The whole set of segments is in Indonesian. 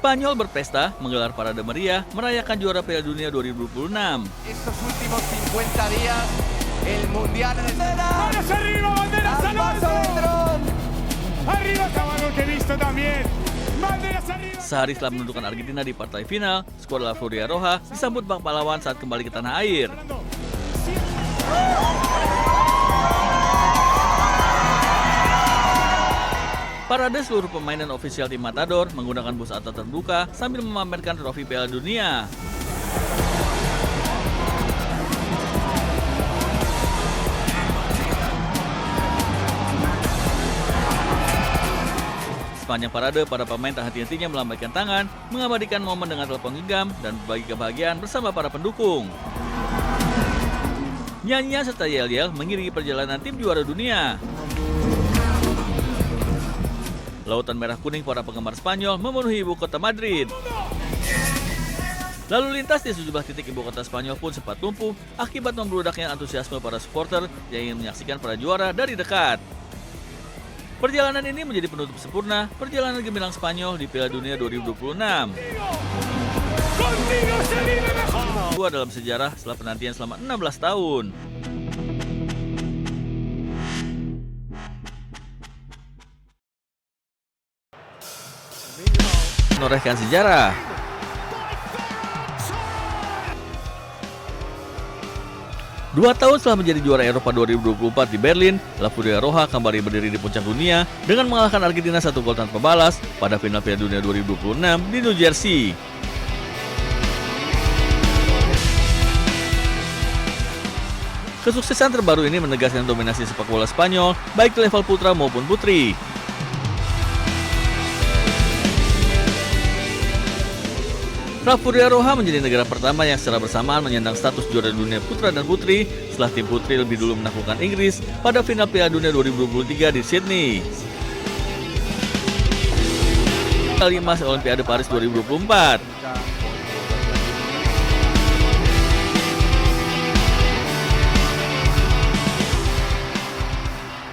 Spanyol berpesta menggelar parade meriah merayakan juara Piala Dunia 2026. Estos últimos 50 días, el Mundial en el... ¡Manos arriba, banderas al alto! ¡Arriba, caballo, que he visto también! ¡Banderas arriba! Sehari setelah menentukan Argentina di partai final, skuad La Furia Roja disambut bak pahlawan saat kembali ke tanah air. Parade seluruh pemain dan ofisial tim Matador menggunakan bus atap terbuka sambil memamerkan trofi Piala Dunia. Sepanjang parade, para pemain tak henti-hentinya melambaikan tangan, mengabadikan momen dengan telepon genggam, dan berbagi kebahagiaan bersama para pendukung. Nyanyian serta yel-yel mengiringi perjalanan tim juara dunia. Lautan merah kuning para penggemar Spanyol memenuhi ibu kota Madrid. Lalu lintas di sejumlah titik ibu kota Spanyol pun sempat lumpuh akibat membludaknya antusiasme para supporter yang ingin menyaksikan para juara dari dekat. Perjalanan ini menjadi penutup sempurna perjalanan gemilang Spanyol di Piala Dunia 2026. Kedua dalam sejarah setelah penantian selama 16 tahun. Menorehkan sejarah. Dua tahun setelah menjadi juara Eropa 2024 di Berlin, La Furia Roja kembali berdiri di puncak dunia dengan mengalahkan Argentina 1 gol tanpa balas pada final Piala Dunia 2026 di New Jersey. Kesuksesan terbaru ini menegaskan dominasi sepak bola Spanyol baik di level putra maupun putri. La Furia Roja menjadi negara pertama yang secara bersamaan menyandang status juara dunia putra dan putri setelah tim putri lebih dulu menaklukkan Inggris pada final Piala Dunia 2023 di Sydney. Kali emas Olimpiade Paris 2024.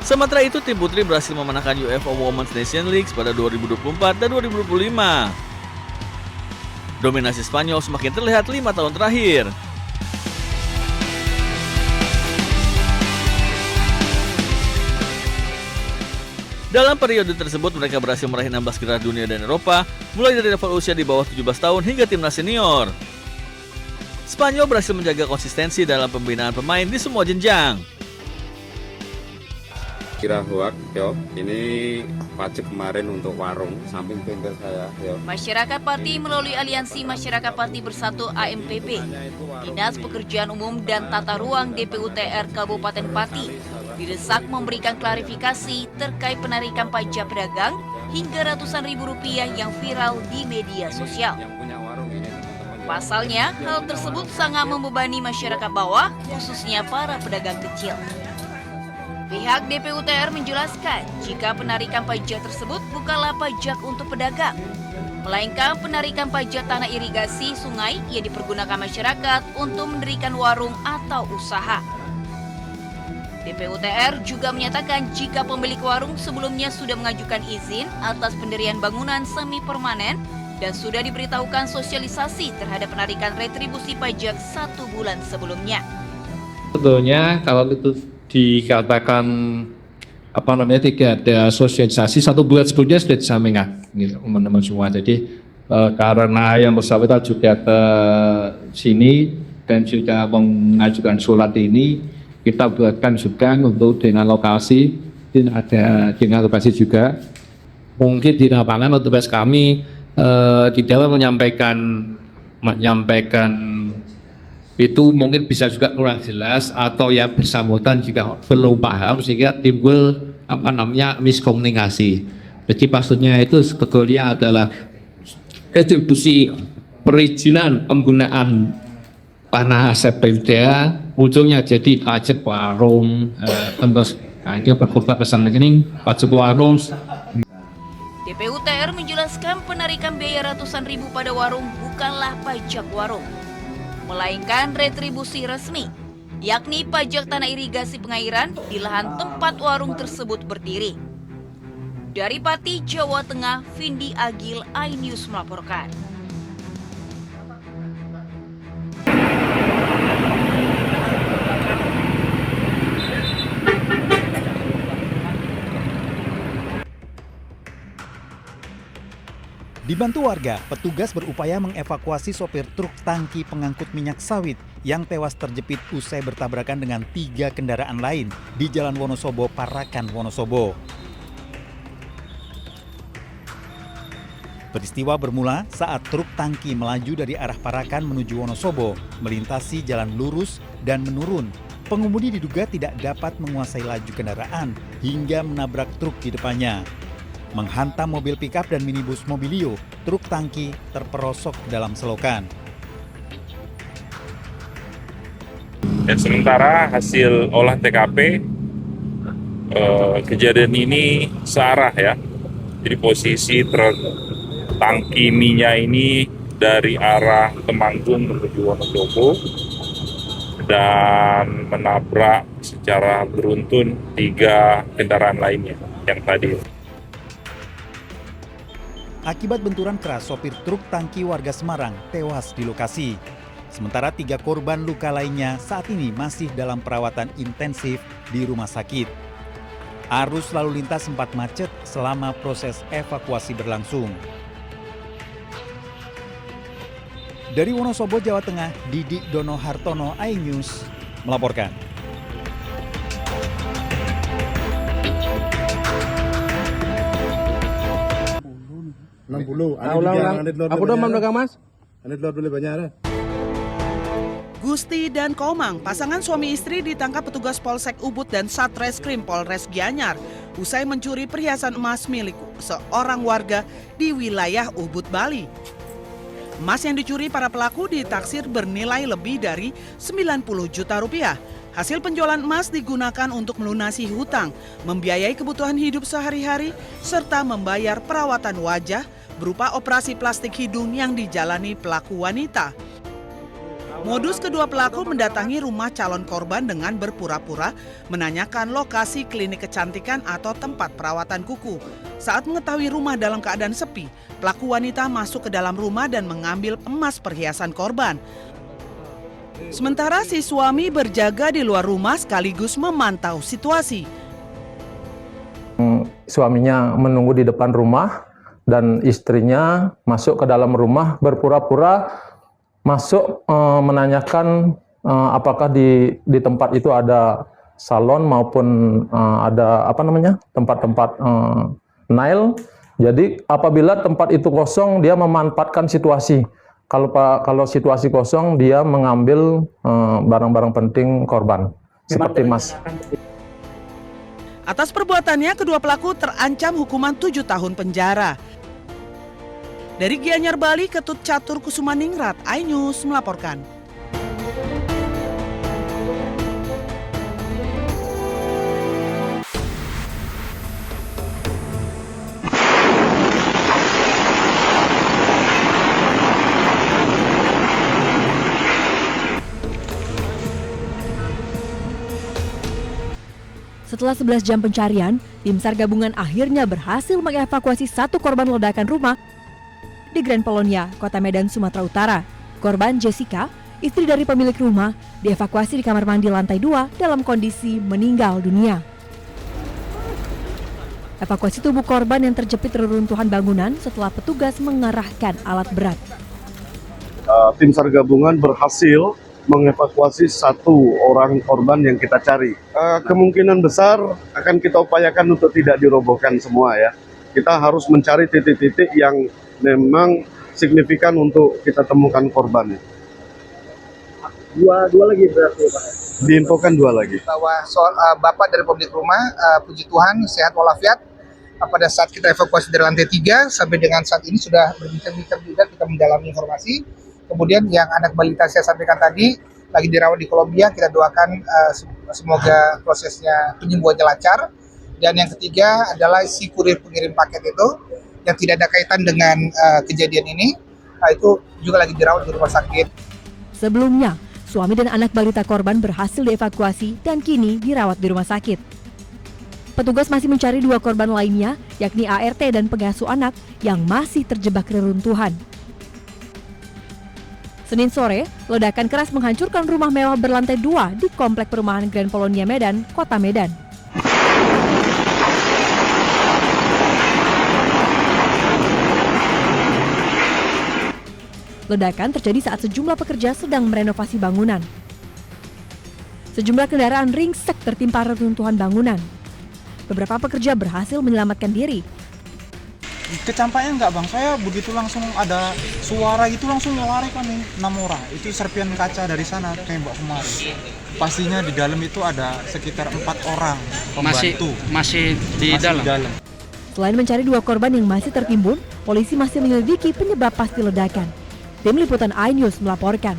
Sementara itu, tim putri berhasil memenangkan UEFA Women's Nations League pada 2024 dan 2025. Dominasi Spanyol semakin terlihat 5 tahun terakhir. Dalam periode tersebut mereka berhasil meraih 16 gelar dunia dan Eropa, mulai dari level usia di bawah 17 tahun hingga timnas senior. Spanyol berhasil menjaga konsistensi dalam pembinaan pemain di semua jenjang. Kira hoak, yo. Ini pajak kemarin untuk warung samping bengkel saya, yo. Masyarakat Pati melalui Aliansi Masyarakat Pati Bersatu AMPP, Dinas Pekerjaan Umum dan Tata Ruang DPUTR Kabupaten Pati didesak memberikan klarifikasi terkait penarikan pajak pedagang hingga ratusan ribu rupiah yang viral di media sosial. Pasalnya, hal tersebut sangat membebani masyarakat bawah, khususnya para pedagang kecil. Pihak DPUTR menjelaskan jika penarikan pajak tersebut bukanlah pajak untuk pedagang, melainkan penarikan pajak tanah irigasi sungai yang dipergunakan masyarakat untuk mendirikan warung atau usaha. DPUTR juga menyatakan jika pemilik warung sebelumnya sudah mengajukan izin atas pendirian bangunan semi permanen dan sudah diberitahukan sosialisasi terhadap penarikan retribusi pajak 1 bulan sebelumnya. Sebetulnya kalau itu dikatakan tidak ada sosialisasi 1 bulan sebelumnya sudah disampaikan gitu, teman-teman semua. Jadi karena yang bersangkutan juga ke sini dan sudah mengajukan surat ini, kita buatkan juga untuk dengan lokasi, dan ada dengan lokasi juga mungkin di lapangan petugas kami di dalam menyampaikan itu mungkin bisa juga kurang jelas atau yang bersangkutan jika belum paham sehingga timbul miskomunikasi. Jadi maksudnya itu sebetulnya adalah retribusi perizinan penggunaan tanah SPPDA ujungnya jadi pajak warung, itu berkorban pesan rekening pajak warung. DPUTR menjelaskan penarikan biaya ratusan ribu pada warung bukanlah pajak warung, melainkan retribusi resmi, yakni pajak tanah irigasi pengairan di lahan tempat warung tersebut berdiri. Dari Pati, Jawa Tengah, Vindi Agil, iNews melaporkan. Dibantu warga, petugas berupaya mengevakuasi sopir truk tangki pengangkut minyak sawit yang tewas terjepit usai bertabrakan dengan 3 kendaraan lain di Jalan Wonosobo, Parakan, Wonosobo. Peristiwa bermula saat truk tangki melaju dari arah Parakan menuju Wonosobo, melintasi jalan lurus dan menurun. Pengemudi diduga tidak dapat menguasai laju kendaraan hingga menabrak truk di depannya. Menghantam mobil pikap dan minibus Mobilio, truk tangki terperosok dalam selokan. Sementara hasil olah TKP, kejadian ini searah ya. Jadi posisi truk tangki minyak ini dari arah Temanggung menuju Wonosobo dan menabrak secara beruntun 3 kendaraan lainnya yang tadi. Akibat benturan keras, sopir truk tangki warga Semarang tewas di lokasi. Sementara 3 korban luka lainnya saat ini masih dalam perawatan intensif di rumah sakit. Arus lalu lintas sempat macet selama proses evakuasi berlangsung. Dari Wonosobo, Jawa Tengah, Didik Dono Hartono, iNews melaporkan. Gusti dan Komang, pasangan suami istri ditangkap petugas Polsek Ubud dan Satreskrim Polres Gianyar usai mencuri perhiasan emas milik seorang warga di wilayah Ubud, Bali. Emas yang dicuri para pelaku ditaksir bernilai lebih dari 90 juta rupiah. Hasil penjualan emas digunakan untuk melunasi hutang, membiayai kebutuhan hidup sehari-hari, serta membayar perawatan wajah berupa operasi plastik hidung yang dijalani pelaku wanita. Modus kedua pelaku mendatangi rumah calon korban dengan berpura-pura menanyakan lokasi klinik kecantikan atau tempat perawatan kuku. Saat mengetahui rumah dalam keadaan sepi, pelaku wanita masuk ke dalam rumah dan mengambil emas perhiasan korban. Sementara si suami berjaga di luar rumah sekaligus memantau situasi. Suaminya menunggu di depan rumah dan istrinya masuk ke dalam rumah berpura-pura masuk menanyakan apakah di tempat itu ada salon maupun ada tempat-tempat nail. Jadi apabila tempat itu kosong, dia memanfaatkan situasi. Kalau situasi kosong, dia mengambil barang-barang penting korban seperti emas. Atas perbuatannya, kedua pelaku terancam hukuman 7 tahun penjara. Dari Gianyar, Bali, Ketut Catur Kusumaningrat, iNews melaporkan. Setelah 11 jam pencarian, tim SAR gabungan akhirnya berhasil mengevakuasi 1 korban ledakan rumah di Grand Polonia, Kota Medan, Sumatera Utara. Korban Jessica, istri dari pemilik rumah, dievakuasi di kamar mandi lantai 2 dalam kondisi meninggal dunia. Evakuasi tubuh korban yang terjepit reruntuhan bangunan setelah petugas mengerahkan alat berat. Tim SAR gabungan berhasil mengevakuasi 1 orang korban yang kita cari. Kemungkinan besar akan kita upayakan untuk tidak dirobohkan semua ya. Kita harus mencari titik-titik yang memang signifikan untuk kita temukan korbannya. Dua lagi berarti Pak? Diinfokan 2 lagi. Bahwa soal Bapak dari pemilik rumah, puji Tuhan sehat walafiat. Pada saat kita evakuasi dari lantai 3 sampai dengan saat ini sudah berbincang-bincang juga, kita mendalami informasi. Kemudian yang anak balita saya sampaikan tadi lagi dirawat di Kolombia, kita doakan semoga prosesnya penyembuhannya lancar. Dan yang ketiga adalah si kurir pengirim paket itu yang tidak ada kaitan dengan kejadian ini, itu juga lagi dirawat di rumah sakit. Sebelumnya, suami dan anak balita korban berhasil dievakuasi dan kini dirawat di rumah sakit. petugas masih mencari 2 korban lainnya, yakni ART dan pengasuh anak yang masih terjebak reruntuhan. Senin sore, ledakan keras menghancurkan rumah mewah berlantai 2 di komplek perumahan Grand Polonia Medan, Kota Medan. Ledakan terjadi saat sejumlah pekerja sedang merenovasi bangunan. Sejumlah kendaraan ringsek tertimpa reruntuhan bangunan. Beberapa pekerja berhasil menyelamatkan diri. Kecampaknya enggak bang, saya begitu langsung ada suara itu langsung lari kami 6 orang. Itu serpian kaca dari sana tembak kemarin. Pastinya di dalam itu ada sekitar 4 orang pembantu. Masih di dalam. Selain mencari 2 korban yang masih tertimbun, polisi masih menyelidiki penyebab pasti ledakan. Tim Liputan iNews melaporkan.